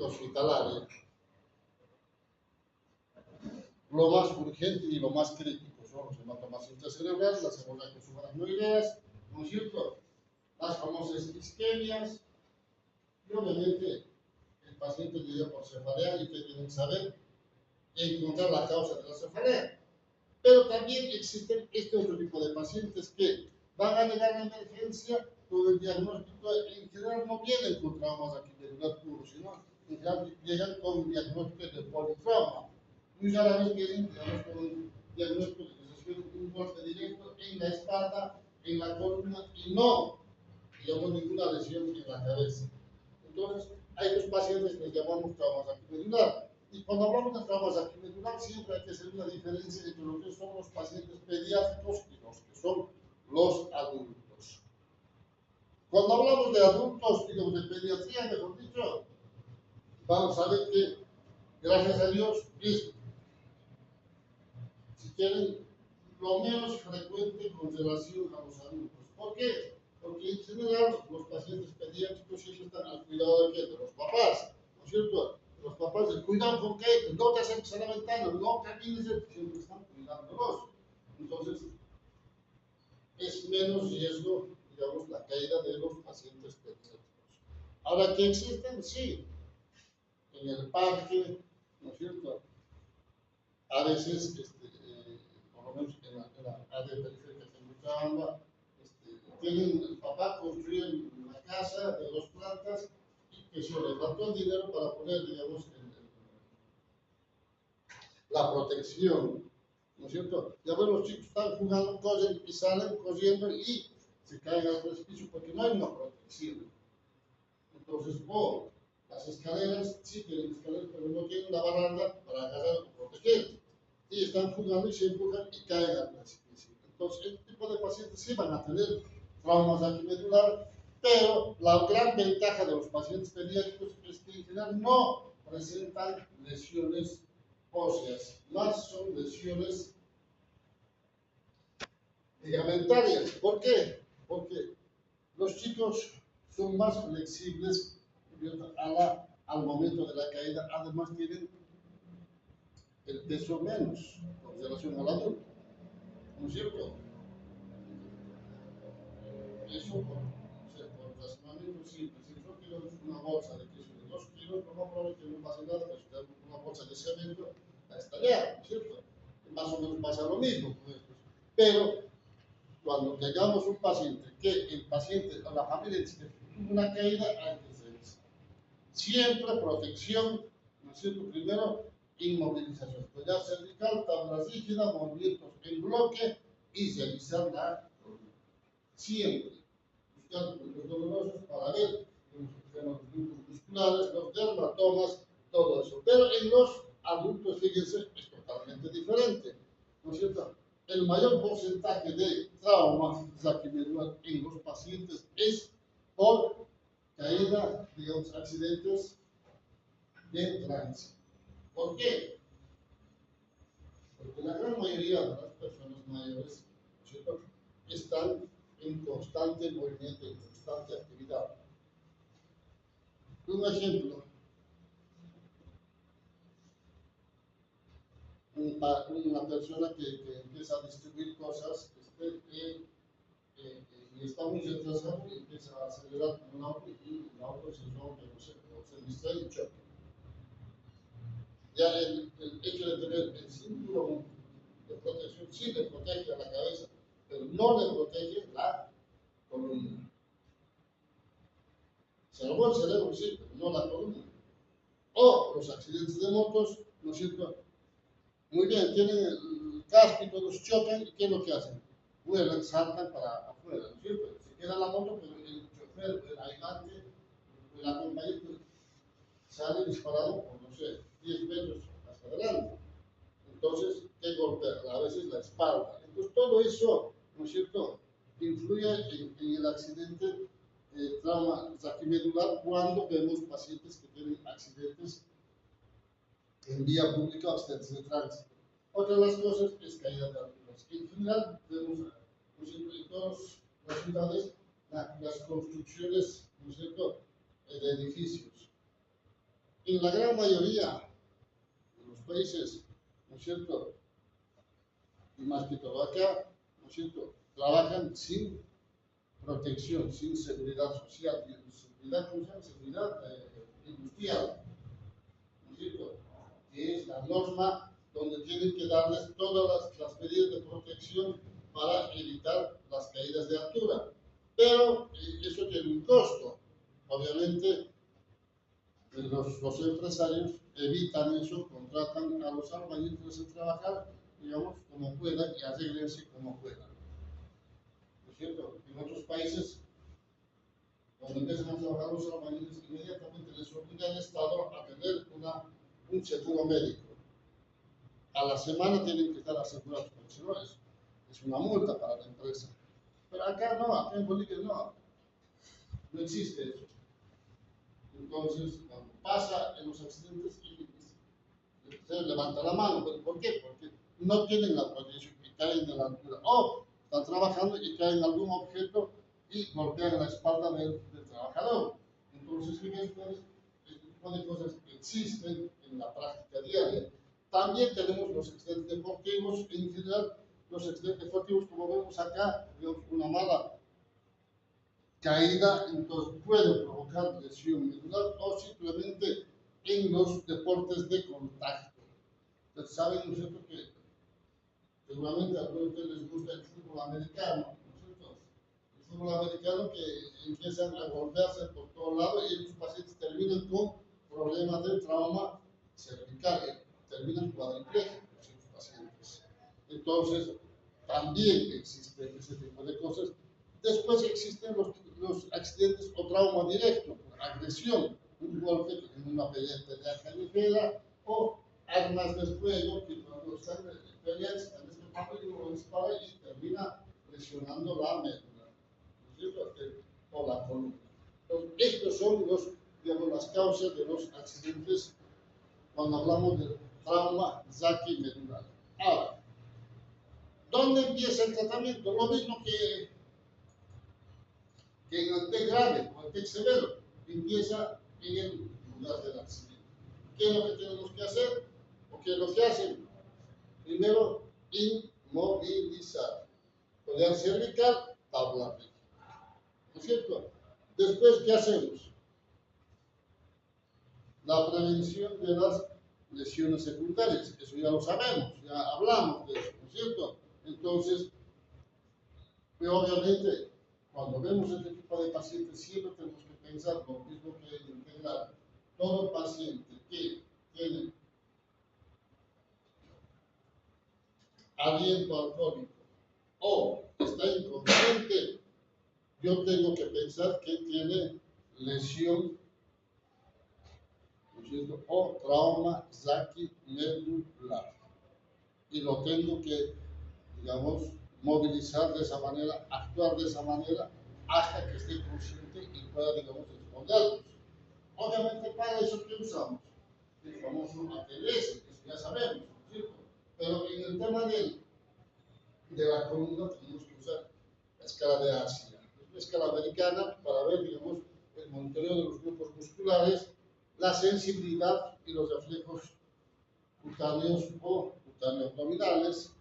hospitalaria. Lo más urgente y lo más crítico son los hematomas intracerebrales, las hemorragias subaracnoideas, ¿no es cierto? Las famosas isquemias, y obviamente el paciente llega por cefalea y ustedes tienen que saber encontrar la causa de la cefalea. Pero también existen este otro tipo de pacientes que van a llegar a la emergencia con el diagnóstico, en general no vienen con traumas aquí medular puro, sino en general llegan con un diagnóstico de politrauma. Muy rara vez vienen con un diagnóstico de un golpe directo en la espalda, en la columna y no, digamos, ninguna lesión en la cabeza. Entonces, hay dos pacientes que llamamos traumas aquí medular. Y cuando hablamos de traumas aquí medular, siempre hay que hacer una diferencia entre lo que son los pacientes pediátricos y los que son los adultos. Cuando hablamos de adultos, digamos de pediatría, mejor dicho, vamos a ver que, gracias a Dios, es, si quieren, lo menos frecuente con relación a los adultos. ¿Por qué? Porque en general los pacientes pediátricos siempre están al cuidado de, ¿qué? De los papás, ¿no es cierto? Los papás se cuidan con qué, no te acerques a la ventana, no camines, siempre están cuidándolos. Entonces, es menos riesgo, digamos, la caída de los pacientes pediátricos. Ahora, ¿que existen? Sí. En el parque, ¿no es cierto? A veces, por lo menos en la área periférica de Bucaramanga, tienen, el papá construye una casa de 2 plantas y que se le faltó el dinero para poner, digamos, la protección, ¿no es cierto? Ya ven, los chicos están jugando, corren y salen corriendo y se caen al precipicio porque no hay una protección. Entonces, las escaleras, sí tienen escaleras, pero no tienen la baranda para agarrar o proteger. Y están jugando y se empujan y caen al precipicio. Entonces, este tipo de pacientes sí van a tener traumas aquí medular, pero la gran ventaja de los pacientes pediátricos es que en general no presentan lesiones óseas, más son lesiones ligamentarias. ¿Por qué? Porque los chicos son más flexibles al momento de la caída, además tienen el peso menos con relación al adulto, ¿no es cierto? Eso por razonamiento simple. Si yo quiero una bolsa de queso de 2 kilos, no probablemente que no pase nada, pero si tengo una bolsa de cemento, va a estallar, ¿no es cierto? Más o menos pasa lo mismo con estos. Pero cuando tengamos un paciente, que el paciente o la familia dice que tuvo una caída, hay que hacer eso. Siempre protección, ¿no es cierto? Primero, inmovilización. Collar cervical, tabla rígida, movimientos en bloque y realizar la columna. Siempre buscar los dolorosos para ver los grupos musculares, los dermatomas, todo eso. Pero en los adultos, fíjense, es totalmente diferente, ¿no es cierto? El mayor porcentaje de traumas raquimedular en los pacientes es por caída, digamos, accidentes de tránsito. ¿Por qué? Porque la gran mayoría de las personas mayores, ¿cierto?, están en constante movimiento, en constante actividad. Un ejemplo, una persona que empieza a distribuir cosas y está muy retrasado y empieza a acelerar con un auto y el auto se rompe, no sé, o se distrae y choca. Ya el hecho de tener el cinturón de protección sí le protege a la cabeza, pero no le protege la columna. Salvó el cerebro, sí, pero no la columna. O los accidentes de motos, ¿no es cierto? Muy bien, tienen el casco y todos chocan, ¿y qué es lo que hacen? Vuelan, saltan para afuera, ¿no es cierto? Se queda la moto, pero el chofer, el ayudante, el acompañante sale disparado por, no sé, 10 metros hacia adelante. Entonces, ¿qué golpea? A veces la espalda. Entonces, todo eso, ¿no es cierto?, influye en el accidente, trauma raquimedular cuando vemos pacientes que tienen accidentes en vía pública o accidentes de tránsito. Otra de las cosas es caída de alturas. En general, vemos, ¿no es cierto?, en todas las ciudades, las construcciones, ¿no es cierto?, de edificios. En la gran mayoría de los países, ¿no es cierto? Y más que todo acá, ¿no es cierto? Trabajan sin protección, sin seguridad social, seguridad, ¿cómo se llama? Seguridad industrial, ¿no es cierto? Que es la norma donde tienen que darles todas las medidas de protección para evitar las caídas de altura. Pero eso tiene un costo. Obviamente, los empresarios evitan eso, contratan a los albañiles a trabajar, digamos, como puedan y arreglense como puedan. ¿No es cierto? En otros países, cuando empiezan a trabajar los albañiles, inmediatamente les obliga el Estado a tener un seguro médico. A la semana tienen que estar asegurados, porque si no es una multa para la empresa. Pero acá no, acá en Bolivia no existe eso. Entonces, cuando pasa en los accidentes, se levanta la mano. ¿Pero por qué? Porque no tienen la protección y caen de la altura. O están trabajando y caen en algún objeto y golpean la espalda del trabajador. Entonces, este tipo de cosas existen en la práctica diaria. También tenemos los accidentes deportivos, en general, los accidentes deportivos, como vemos acá, vemos una mala caída, entonces puede provocar lesión medular o simplemente en los deportes de contacto. Ustedes saben, ¿no es cierto?, que seguramente a todos ustedes les gusta el fútbol americano, ¿no es cierto? El fútbol americano que empiezan a golpearse por todos lados y los pacientes terminan con problemas de trauma cervical, terminan cuadripléjicos los pacientes. Entonces, también existe ese tipo de cosas. Después existen los accidentes o trauma directo, agresión, un golpe en una pelea callejera o armas de fuego que cuando están peleando están escapando y uno dispara y termina lesionando la médula, ¿no es cierto? O la columna. Entonces, estos son digamos, las causas de los accidentes cuando hablamos de trauma medular. Ahora, ¿dónde empieza el tratamiento? Lo mismo que en el TEC grave o el TEC severo, empieza en el lugar del accidente. ¿Qué es lo que tenemos que hacer? ¿O qué es lo que hacen? Primero, inmovilizar. Poder cervical, tabla rígida. ¿No es cierto? Después, ¿qué hacemos? La prevención de las lesiones secundarias. Eso ya lo sabemos, ya hablamos de eso, ¿no es cierto? Entonces, pero obviamente, cuando vemos este tipo de pacientes, siempre tenemos que pensar lo mismo que integrar. Todo paciente que tiene aliento alcohólico o está inconsciente, yo tengo que pensar que tiene lesión, ¿no es cierto?, o trauma medular. Y lo tengo que, digamos, movilizar de esa manera, actuar de esa manera, hasta que esté consciente y pueda, digamos, responderlos. Obviamente, para eso, ¿qué usamos? El famoso ATLS, que ya sabemos, ¿no es cierto? Pero en el tema de la columna tenemos que usar la escala de Asia, la escala americana, para ver, digamos, el monitoreo de los grupos musculares, la sensibilidad y los reflejos cutáneos o cutáneo-abdominales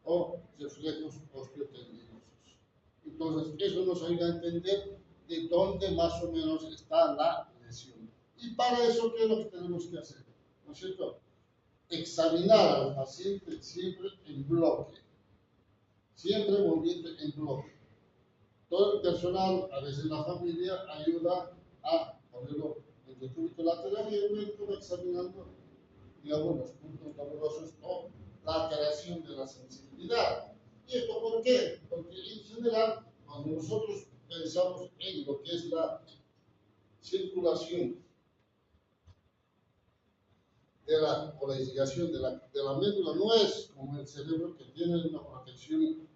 o reflejos osteotendinosos. Entonces, eso nos ayuda a entender de dónde más o menos está la lesión. Y para eso, ¿qué es lo que tenemos que hacer? ¿No es cierto? Examinar al paciente siempre en bloque, siempre volviendo en bloque. Todo el personal, a veces la familia, ayuda a ponerlo en decúbito lateral y el médico va examinando, digamos, los puntos dolorosos o la alteración de la sensibilidad. ¿Y esto por qué? Porque en general, cuando nosotros pensamos en lo que es la circulación o la irrigación de la médula, no es como el cerebro, que tiene una protección,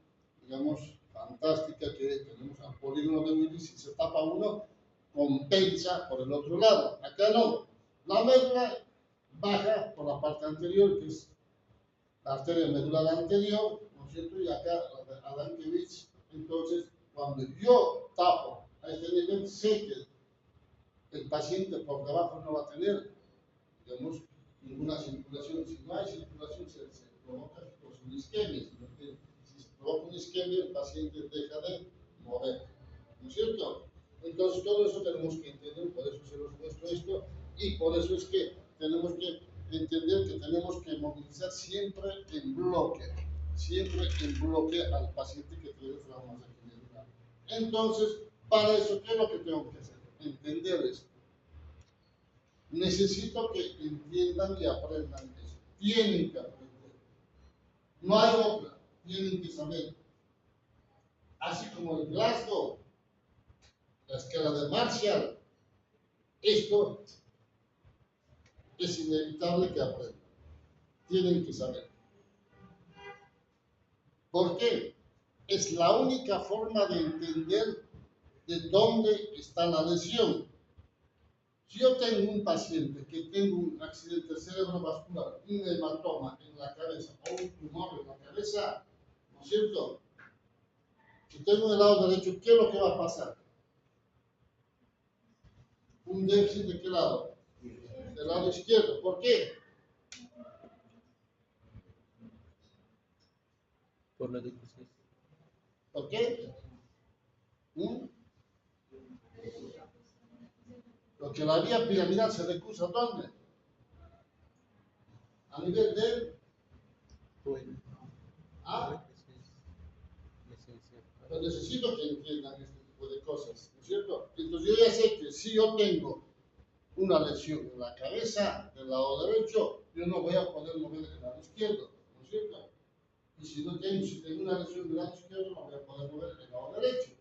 digamos, fantástica, que tenemos al polígono de Willis, si se tapa uno, compensa por el otro lado. Acá no. La médula baja por la parte anterior, que es la arteria medular anterior, ¿no es cierto? Y acá Adamkiewicz. Entonces, cuando yo tapo a este nivel, sé que el paciente por debajo no va a tener vemos ninguna circulación. Si no hay circulación, se provoca una isquemia. Si se provoca una isquemia, el paciente deja de mover, ¿no es cierto? Entonces, todo eso tenemos que entender, por eso se los muestro esto, y por eso es que tenemos que entender que tenemos que movilizar siempre en bloque al paciente que tiene traumas medular. Entonces, para eso, ¿qué es lo que tengo que hacer? Entender esto. Necesito que entiendan y aprendan eso. Tienen que aprender. No hay otra. Tienen que saber. Así como el Glasgow, la escala de Marshall, esto es inevitable que aprendan. Tienen que saber. ¿Por qué? Es la única forma de entender de dónde está la lesión. Si yo tengo un paciente que tengo un accidente cerebrovascular, un hematoma en la cabeza o un tumor en la cabeza, ¿no es cierto? Si tengo en el lado derecho, ¿qué es lo que va a pasar? ¿Un déficit de qué lado? Del lado izquierdo. ¿Por qué? Por la deficiencia. ¿Por qué? Porque la vía piramidal se recusa ¿dónde? A nivel del... ¿Ah? Pero necesito que entiendan este tipo de cosas, ¿no es cierto? Entonces yo ya sé que si yo tengo una lesión en la cabeza del lado derecho, yo no voy a poder mover el lado izquierdo, ¿no es cierto? Y si tengo una lesión del lado izquierdo, no voy a poder mover el lado derecho.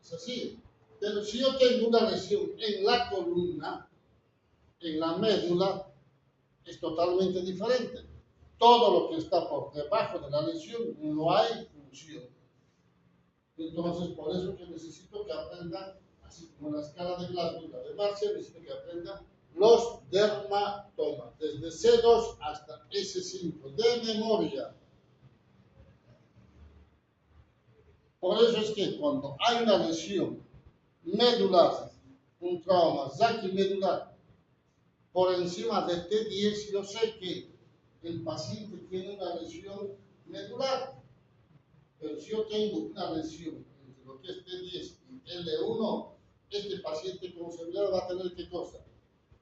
Es así. Pero si yo tengo una lesión en la columna, en la médula, es totalmente diferente. Todo lo que está por debajo de la lesión no hay función. Entonces, por eso que necesito que aprendan, así como la escala de Glasgow, la de Marshall, necesito que aprendan los dermatomas, desde C2 hasta S5, de memoria. Por eso es que cuando hay una lesión medular, un trauma medular, por encima de T10, yo sé que el paciente tiene una lesión medular. Pero si yo tengo una lesión entre lo que es T10 y L1, este paciente con seguridad va a tener ¿qué cosa?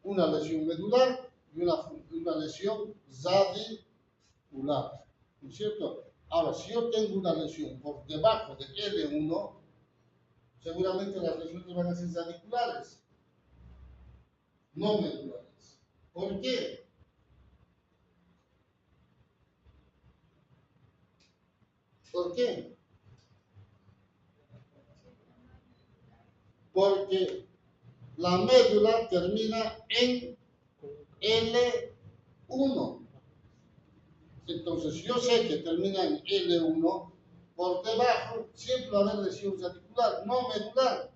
Una lesión medular y una lesión radicular, ¿no es cierto? Ahora, si yo tengo una lesión por debajo de L1, seguramente las lesiones van a ser radiculares, no medulares. ¿Por qué? ¿Por qué? Porque la médula termina en L1. Entonces, yo sé que termina en L1, por debajo siempre va a haber lesión radicular, no medular.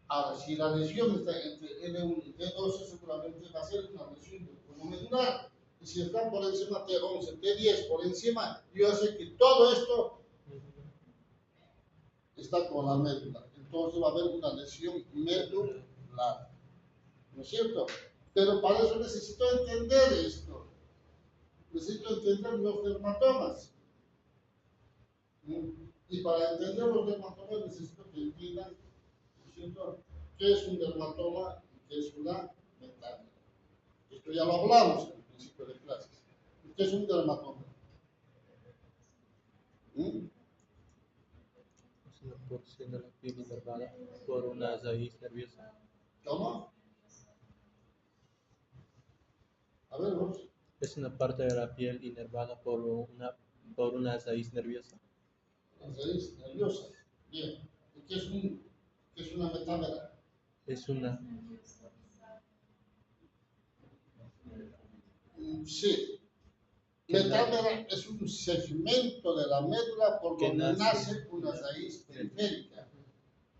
Ahora, si la lesión está entre L1 y T12, seguramente va a ser una lesión del cono medular. Y si está por encima T11, T10, por encima, yo sé que todo esto está con la médula. Entonces va a haber una lesión medular. ¿No es cierto? Pero para eso necesito entender esto. Necesito entender los dermatomas. Y para entender los dermatomas necesito que entiendan, ¿no es cierto?, qué es un dermatoma y qué es una metámera. Esto ya lo hablamos en el principio de clases. ¿Qué es un dermatoma? Es una porción de la piel inervada por una raíz nerviosa. ¿Cómo? A ver, vos. Es una parte de la piel inervada por una raíz nerviosa. La raíz nerviosa. Bien. ¿Y qué es una metámera? Es una. Sí. Metámera es un segmento de la médula por donde nace una raíz periférica.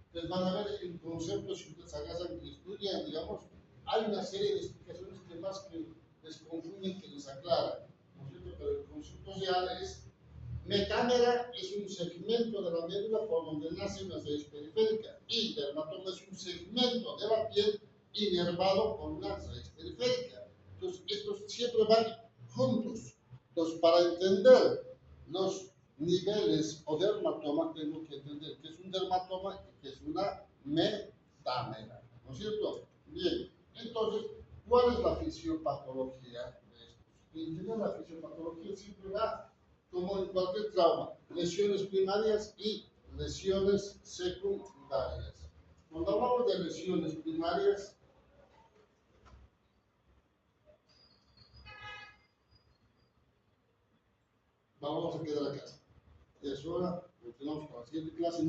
Entonces van a ver el concepto, si ustedes agarran y estudian, digamos, hay una serie de explicaciones que más que les confunden que les aclaran, ¿no es cierto? Pero el concepto real es, metámera es un segmento de la médula por donde nace una raíz periférica, y dermatoma es un segmento de la piel inervado por una raíz periférica. siempre van juntos. Entonces, para entender los niveles o dermatoma, tengo que entender qué es un dermatoma y qué es una metámera, ¿no es cierto? Bien, entonces, ¿cuál es la fisiopatología de esto? Entender la fisiopatología siempre va, como en cualquier trauma, lesiones primarias y lesiones secundarias. Cuando hablamos de lesiones primarias, vamos a quedar acá. Es hora, continuamos con la siguiente clase.